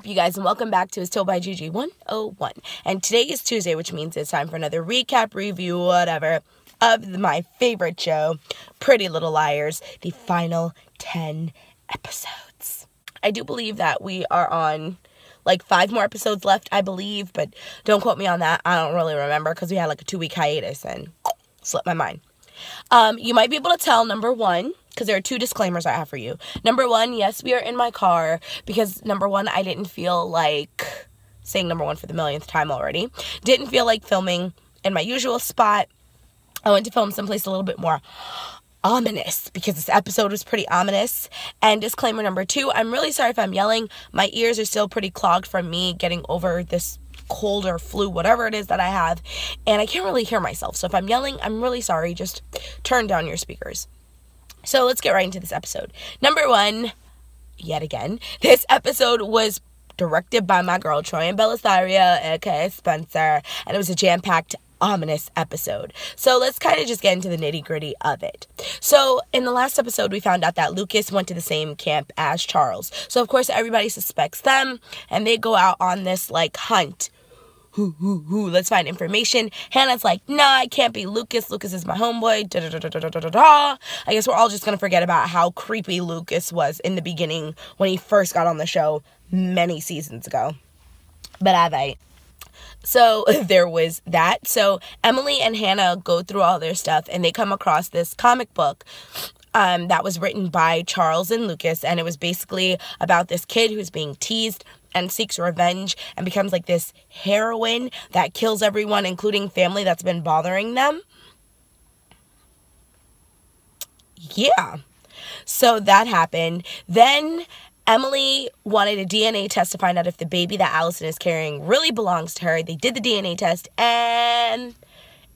you guys, and welcome back to It's Told by Gigi 101. And today is Tuesday, which means it's time for another recap, review, whatever, of my favorite show, Pretty Little Liars, the final 10 episodes. I do believe that we are on like 5 more episodes left, I believe, but don't quote me on that. I don't really remember because we had like a 2-week hiatus and slipped my mind. You might be able to tell, number one, because there are 2 disclaimers I have for you. Number one, yes, we are in my car because, number one, I didn't feel like, saying number one for the millionth time already, didn't feel like filming in my usual spot. I went to film someplace a little bit more ominous because this episode was pretty ominous. And disclaimer number 2, I'm really sorry if I'm yelling. My ears are still pretty clogged from me getting over this cold or flu, whatever it is that I have, and I can't really hear myself. So if I'm yelling, I'm really sorry. Just turn down your speakers. So let's get right into this episode. Number 1, yet again, this episode was directed by my girl Troy and Bellisario, aka Spencer, and it was a jam-packed, ominous episode. So let's kind of just get into the nitty-gritty of it. So in the last episode, we found out that Lucas went to the same camp as Charles. So of course, everybody suspects them, and they go out on this like hunt. Let's find information. Hannah's like, nah, it can't be Lucas. Lucas is my homeboy. I guess we're all just gonna forget about how creepy Lucas was in the beginning when he first got on the show many seasons ago. But so there was that. So Emily and Hannah go through all their stuff and they come across this comic book that was written by Charles and Lucas, and it was basically about this kid who's being teased and seeks revenge and becomes like this heroine that kills everyone, including family that's been bothering them. Yeah. So that happened. Then Emily wanted a DNA test to find out if the baby that Allison is carrying really belongs to her. They did the DNA test and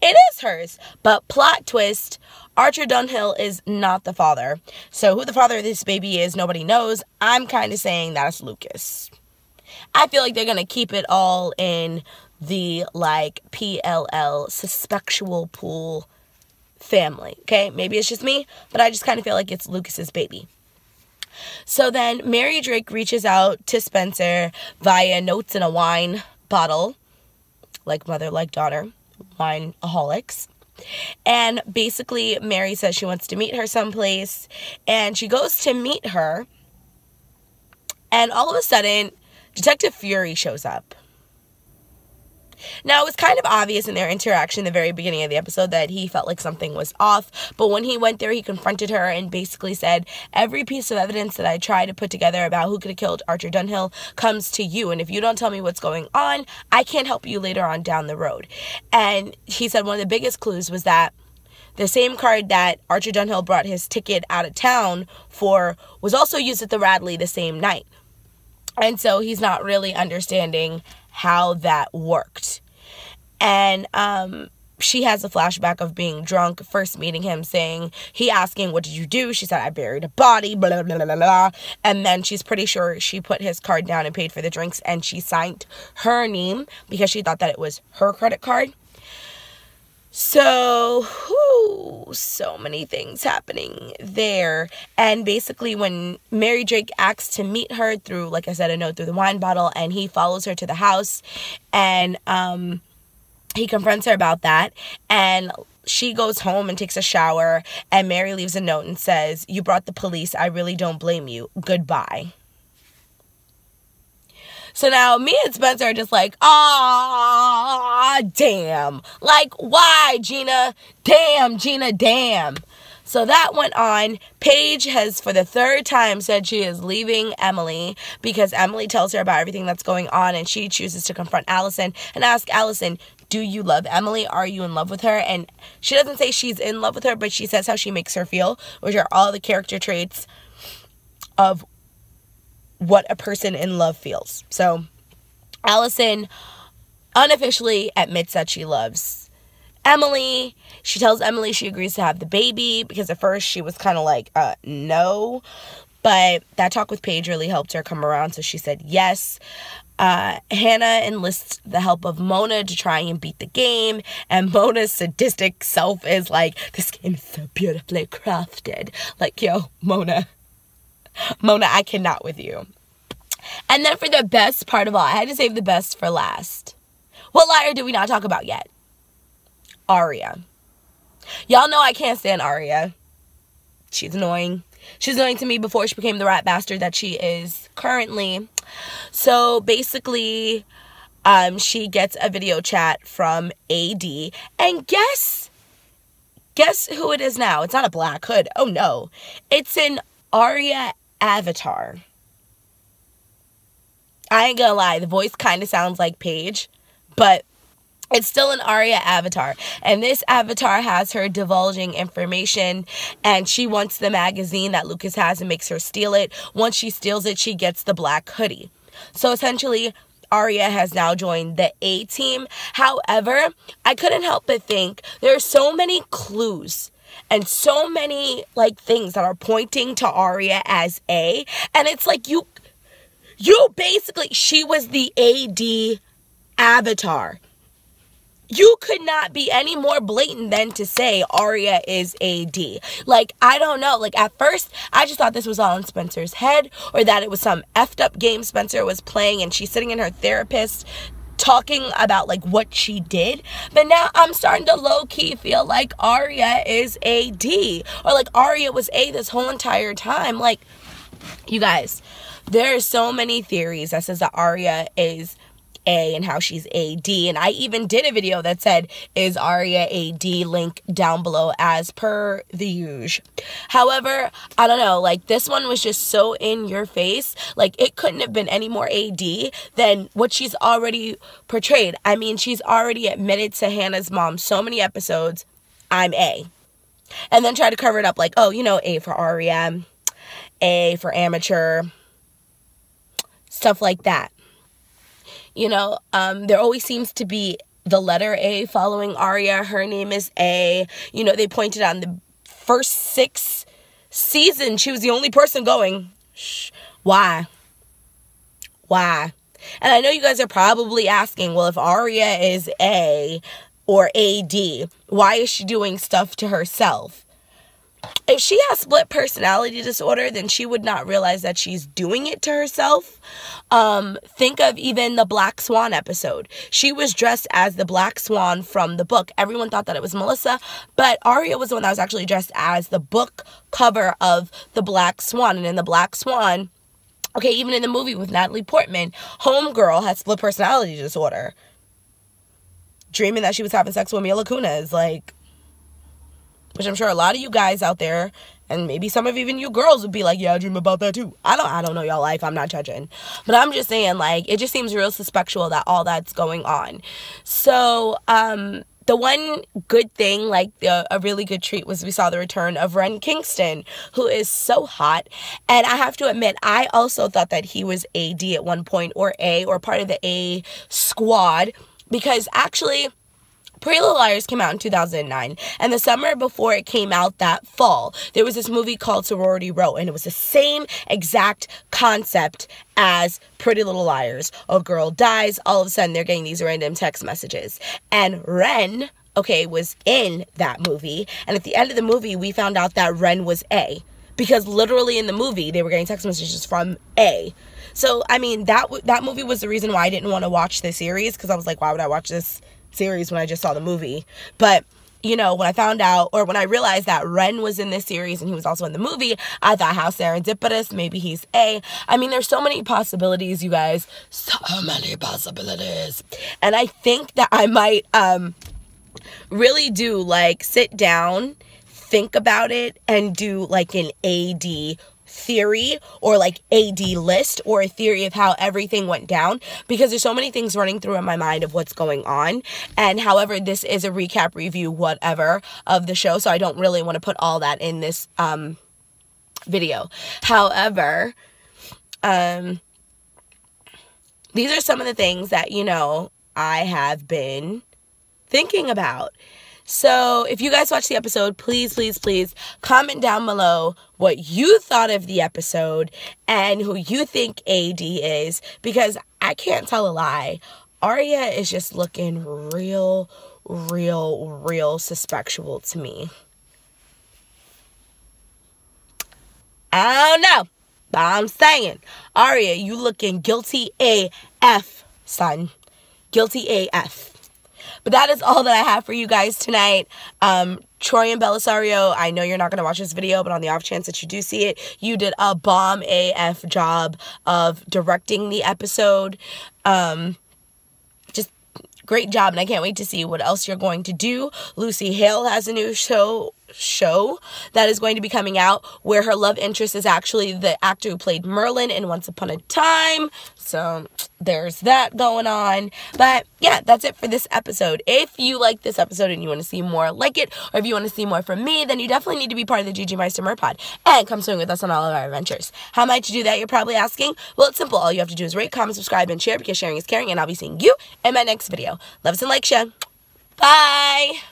it is hers. But plot twist, Archer Dunhill is not the father. So who the father of this baby is, nobody knows. I'm kind of saying that's Lucas. I feel like they're going to keep it all in the, like, PLL, suspectual pool family, okay? Maybe it's just me, but I just kind of feel like it's Lucas's baby. So then Mary Drake reaches out to Spencer via notes in a wine bottle, like mother, like daughter, wineaholics. And basically, Mary says she wants to meet her someplace, and she goes to meet her, and all of a sudden, Detective Fury shows up. Now, it was kind of obvious in their interaction in the very beginning of the episode that he felt like something was off, but when he went there, he confronted her and basically said, every piece of evidence that I try to put together about who could have killed Archer Dunhill comes to you, and if you don't tell me what's going on, I can't help you later on down the road. And he said one of the biggest clues was that the same card that Archer Dunhill brought his ticket out of town for was also used at the Radley the same night. And so he's not really understanding how that worked. And she has a flashback of being drunk, first meeting him, saying, he asking, what did you do? She said, I buried a body, blah, blah, blah, blah. And then she's pretty sure she put his card down and paid for the drinks, and she signed her name because she thought that it was her credit card. So, so many things happening there. And basically when Mary Drake asks to meet her through, like I said, a note through the wine bottle, and he follows her to the house, and he confronts her about that, and she goes home and takes a shower, and Mary leaves a note and says, you brought the police, I really don't blame you, goodbye. So now me and Spencer are just like, ah, damn. Like, why, Gina? Damn, Gina, damn. So that went on. Paige has, for the 3rd time, said she is leaving Emily because Emily tells her about everything that's going on, and she chooses to confront Allison and ask Allison, do you love Emily? Are you in love with her? And she doesn't say she's in love with her, but she says how she makes her feel, which are all the character traits of what a person in love feels. So Allison unofficially admits that she loves Emily. She tells Emily she agrees to have the baby because at first she was kind of like, no. But that talk with Paige really helped her come around, so she said yes. Hannah enlists the help of Mona to try and beat the game, and Mona's sadistic self is like, this game is so beautifully crafted. Like, yo, Mona, I cannot with you. And then for the best part of all, I had to save the best for last. What liar did we not talk about yet? Aria. Y'all know I can't stand Aria. She's annoying. She's annoying to me before she became the rat bastard that she is currently. So basically, she gets a video chat from AD. And guess who it is now? It's not a Black Hood. Oh no. It's an Aria avatar. I ain't gonna lie, the voice kind of sounds like Paige, but it's still an Aria avatar. And this avatar has her divulging information, and she wants the magazine that Lucas has and makes her steal it. Once she steals it, she gets the black hoodie. So essentially, Aria has now joined the A team. However, I couldn't help but think there are so many clues and so many things that are pointing to Aria as A, and it's like you basically, she was the AD avatar. You could not be any more blatant than to say Aria is AD. I don't know. At first, I just thought this was all in Spencer's head, or that it was some effed up game Spencer was playing and she's sitting in her therapist talking about what she did. But now I'm starting to low-key feel like Aria is AD, or Aria was A this whole entire time. You guys, there are so many theories that says that Aria is A and how she's AD, and I even did a video that said, is Aria AD? Link down below as per the usual. However, I don't know, this one was just so in your face. It couldn't have been any more AD than what she's already portrayed. I mean, she's already admitted to Hannah's mom so many episodes, I'm A. And then tried to cover it up oh, A for Aria, A for amateur, stuff like that. There always seems to be the letter A following Aria. Her name is A. They pointed out in the first 6 seasons, she was the only person going. Why? And I know you guys are probably asking, well, if Aria is A or AD, why is she doing stuff to herself? If she has split personality disorder, then she would not realize that she's doing it to herself. Think of even the Black Swan episode. She was dressed as the Black Swan from the book. Everyone thought that it was Melissa, but Aria was the one that was actually dressed as the book cover of the Black Swan. And in the Black Swan, okay, even in the movie with Natalie Portman, homegirl had split personality disorder. Dreaming that she was having sex with Mila Kunis, which I'm sure a lot of you guys out there, and maybe some of even you girls would be yeah, I dream about that too. I don't know y'all life. I'm not judging. But I'm just saying, it just seems real suspectual that all that's going on. So, the one good thing, a really good treat, was we saw the return of Ren Kingston, who is so hot. And I have to admit, I also thought that he was AD at one point, or A, or part of the A squad, because actually, Pretty Little Liars came out in 2009, and the summer before it came out, that fall, there was this movie called Sorority Row, and it was the same exact concept as Pretty Little Liars. A girl dies, all of a sudden they're getting these random text messages, and Ren, was in that movie, and at the end of the movie, we found out that Ren was A, because literally in the movie, they were getting text messages from A. So, I mean, that movie was the reason why I didn't want to watch the series, because I was why would I watch this series when I just saw the movie? But when I found out, or when I realized that Ren was in this series and he was also in the movie, I thought, how serendipitous, maybe he's A. I mean, there's so many possibilities, you guys, so many possibilities. And I think that I might really do sit down, think about it, and do an AD theory, or AD list, or a theory of how everything went down, because there's so many things running through in my mind of what's going on. And however, this is a recap, review, whatever of the show, so I don't really want to put all that in this video. However, these are some of the things that I have been thinking about. So if you guys watch the episode, please, please, please comment down below what you thought of the episode and who you think AD is, because I can't tell a lie. Aria is just looking real suspectual to me. I don't know. But I'm saying, Aria, you looking guilty AF, son. Guilty AF. But that is all that I have for you guys tonight. Troy and Belisario, I know you're not going to watch this video, but on the off chance that you do see it, you did a bomb AF job of directing the episode. Just great job, and I can't wait to see what else you're going to do. Lucy Hale has a new show that is going to be coming out where her love interest is actually the actor who played Merlin in Once Upon a Time. So there's that going on. But yeah, that's it for this episode. If you like this episode and you want to see more like it, or if you want to see more from me, then you definitely need to be part of the Gigi Meister Merpod and come swing with us on all of our adventures. How am I to do that, you're probably asking? Well, it's simple. All you have to do is rate, comment, subscribe, and share, because sharing is caring, and I'll be seeing you in my next video. Love us and like, share. Bye!